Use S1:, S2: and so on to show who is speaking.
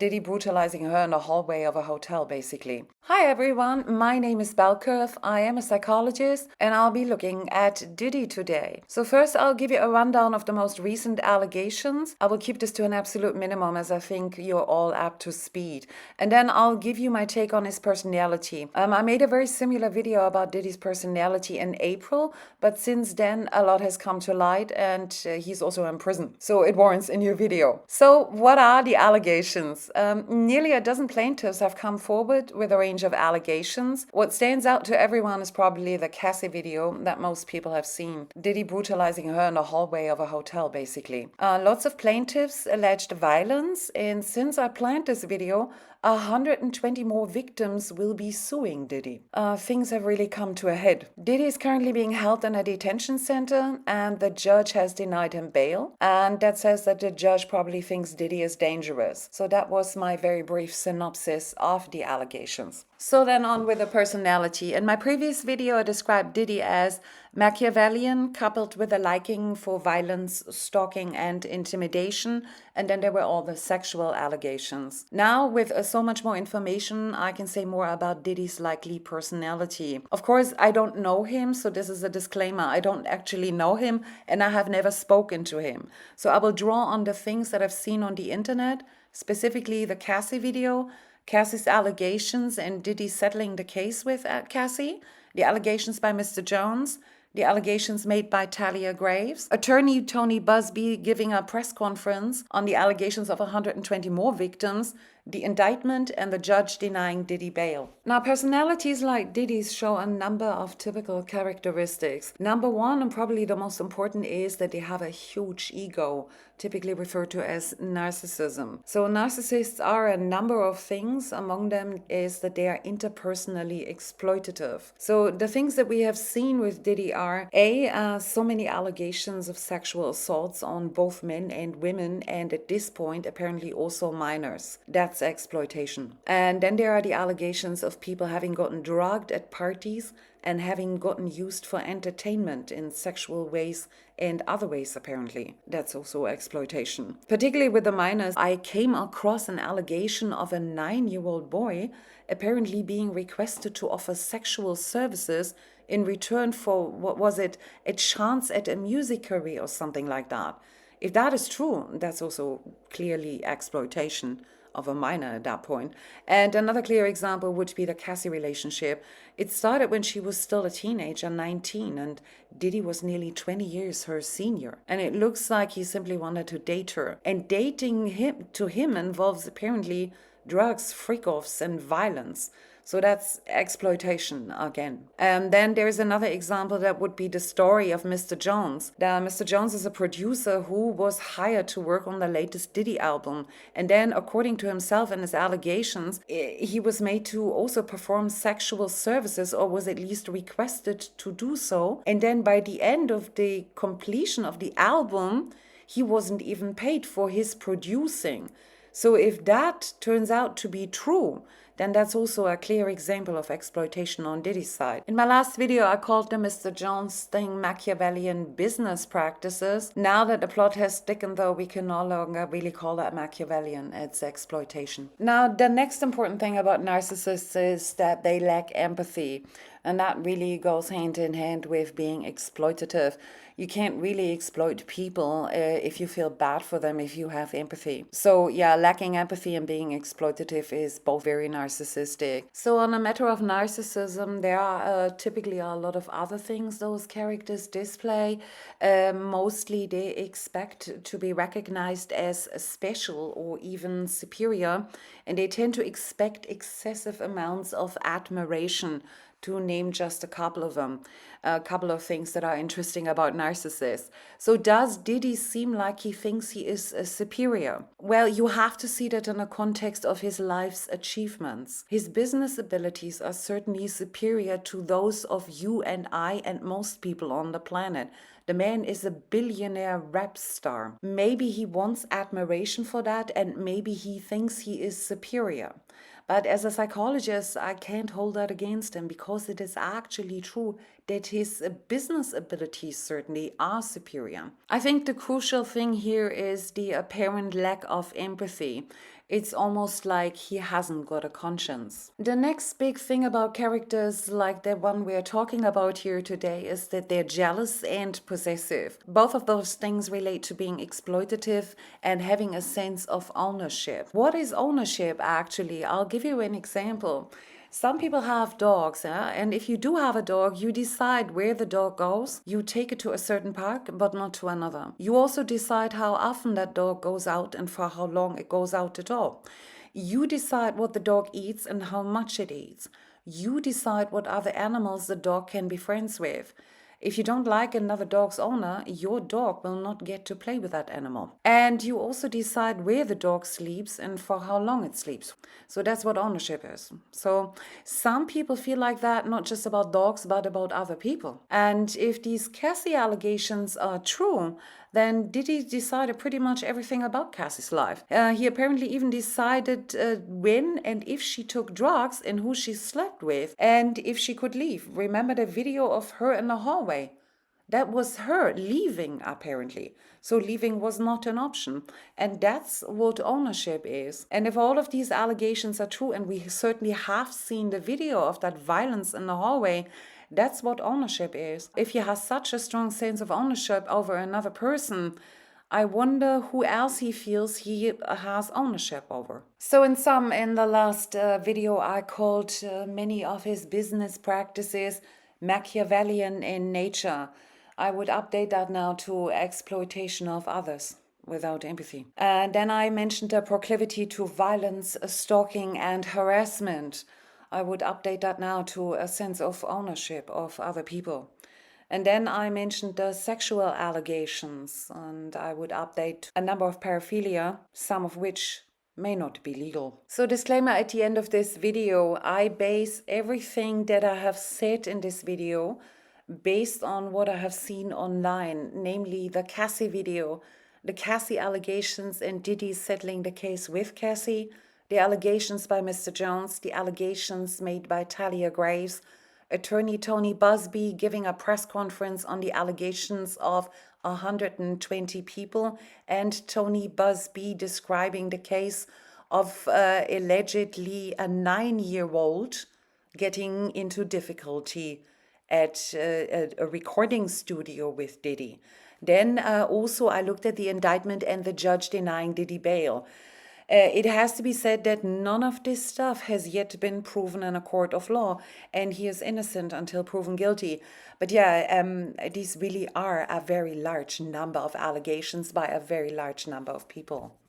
S1: Diddy brutalizing her in the hallway of a hotel, basically. Hi everyone, my name is Belkov. I am a psychologist and I'll be looking at Diddy today. So first I'll give you a rundown of the most recent allegations. I will keep this to an absolute minimum as I think you're all up to speed. And then I'll give you my take on his personality. I made a very similar video about Diddy's personality in April, but since then a lot has come to light and he's also in prison. So it warrants a new video. So what are the allegations? Nearly a dozen plaintiffs have come forward with a range of allegations. What stands out to everyone is probably the Cassie video that most people have seen. Diddy brutalizing her in the hallway of a hotel, basically. Lots of plaintiffs alleged violence, and since I planned this video, 120 more victims will be suing Diddy. Things have really come to a head. Diddy is currently being held in a detention center and the judge has denied him bail. And that says that the judge probably thinks Diddy is dangerous. So that was my very brief synopsis of the allegations. So then on with the personality. In my previous video, I described Diddy as Machiavellian, coupled with a liking for violence, stalking, and intimidation. And then there were all the sexual allegations. Now, with so much more information, I can say more about Diddy's likely personality. Of course, I don't know him, so this is a disclaimer. I don't actually know him, and I have never spoken to him. So I will draw on the things that I've seen on the internet, specifically the Cassie video, Cassie's allegations and Diddy settling the case with Cassie, the allegations by Mr. Jones, the allegations made by Thalia Graves, attorney Tony Buzbee giving a press conference on the allegations of 120 more victims, the indictment, and the judge denying Diddy bail. Now, personalities like Diddy's show a number of typical characteristics. Number one, and probably the most important, is that they have a huge ego, typically referred to as narcissism. So narcissists are a number of things. Among them is that they are interpersonally exploitative. So the things that we have seen with Diddy are so many allegations of sexual assaults on both men and women, and at this point apparently also minors. That's exploitation. And then there are the allegations of people having gotten drugged at parties and having gotten used for entertainment in sexual ways and other ways, apparently. That's also exploitation. Particularly with the minors, I came across an allegation of a 9-year-old boy apparently being requested to offer sexual services in return for, what was it, a chance at a music career or something like that. If that is true, that's also clearly exploitation of a minor at that point. And another clear example would be the Cassie relationship. It started when she was still a teenager, 19, and Diddy was nearly 20 years her senior. And it looks like he simply wanted to date her. And dating him to him involves apparently drugs, freak-offs, and violence. So that's exploitation again. And then there's another example that would be the story of Mr. Jones. Mr. Jones is a producer who was hired to work on the latest Diddy album. And then, according to himself and his allegations, he was made to also perform sexual services, or was at least requested to do so. And then by the end of the completion of the album, he wasn't even paid for his producing. So if that turns out to be true, then that's also a clear example of exploitation on Diddy's side. In my last video, I called the Mr. Jones thing Machiavellian business practices. Now that the plot has thickened, though, we can no longer really call that Machiavellian. It's exploitation. Now, the next important thing about narcissists is that they lack empathy. And that really goes hand in hand with being exploitative. You can't really exploit people if you feel bad for them, if you have empathy. So yeah, lacking empathy and being exploitative is both very narcissistic. So on a matter of narcissism, there are typically a lot of other things those characters display. Mostly they expect to be recognized as special or even superior, and they tend to expect excessive amounts of admiration, to name just a couple of them, a couple of things that are interesting about narcissists. So does Diddy seem like he thinks he is superior? Well, you have to see that in the context of his life's achievements. His business abilities are certainly superior to those of you and I and most people on the planet. The man is a billionaire rap star. Maybe he wants admiration for that, and maybe he thinks he is superior. But as a psychologist, I can't hold that against him, because it is actually true that his business abilities certainly are superior. I think the crucial thing here is the apparent lack of empathy. It's almost like he hasn't got a conscience. The next big thing about characters like the one we're talking about here today is that they're jealous and possessive. Both of those things relate to being exploitative and having a sense of ownership. What is ownership actually? I'll give you an example. Some people have dogs, and if you do have a dog, you decide where the dog goes. You take it to a certain park, but not to another. You also decide how often that dog goes out and for how long it goes out at all. You decide what the dog eats and how much it eats. You decide what other animals the dog can be friends with. If you don't like another dog's owner, your dog will not get to play with that animal. And you also decide where the dog sleeps and for how long it sleeps. So that's what ownership is. So some people feel like that, not just about dogs, but about other people. And if these Cassie allegations are true, then Diddy decided pretty much everything about Cassie's life. He apparently even decided when and if she took drugs and who she slept with and if she could leave. Remember the video of her in the hallway? That was her leaving, apparently. So leaving was not an option. And that's what ownership is. And if all of these allegations are true, and we certainly have seen the video of that violence in the hallway, that's what ownership is. If he has such a strong sense of ownership over another person, I wonder who else he feels he has ownership over. So in the last video, I called many of his business practices Machiavellian in nature. I would update that now to exploitation of others without empathy. And then I mentioned a proclivity to violence, stalking, and harassment. I would update that now to a sense of ownership of other people. And then I mentioned the sexual allegations, and I would update a number of paraphilia, some of which may not be legal. So disclaimer at the end of this video, I base everything that I have said in this video based on what I have seen online, namely the Cassie video, the Cassie allegations and Diddy settling the case with Cassie, the allegations by Mr. Jones, the allegations made by Thalia Graves, attorney Tony Buzbee giving a press conference on the allegations of 120 people, and Tony Buzbee describing the case of allegedly a 9-year-old getting into difficulty at a recording studio with Diddy. Then also I looked at the indictment and the judge denying Diddy bail. It has to be said that none of this stuff has yet been proven in a court of law, and he is innocent until proven guilty. But yeah, these really are a very large number of allegations by a very large number of people.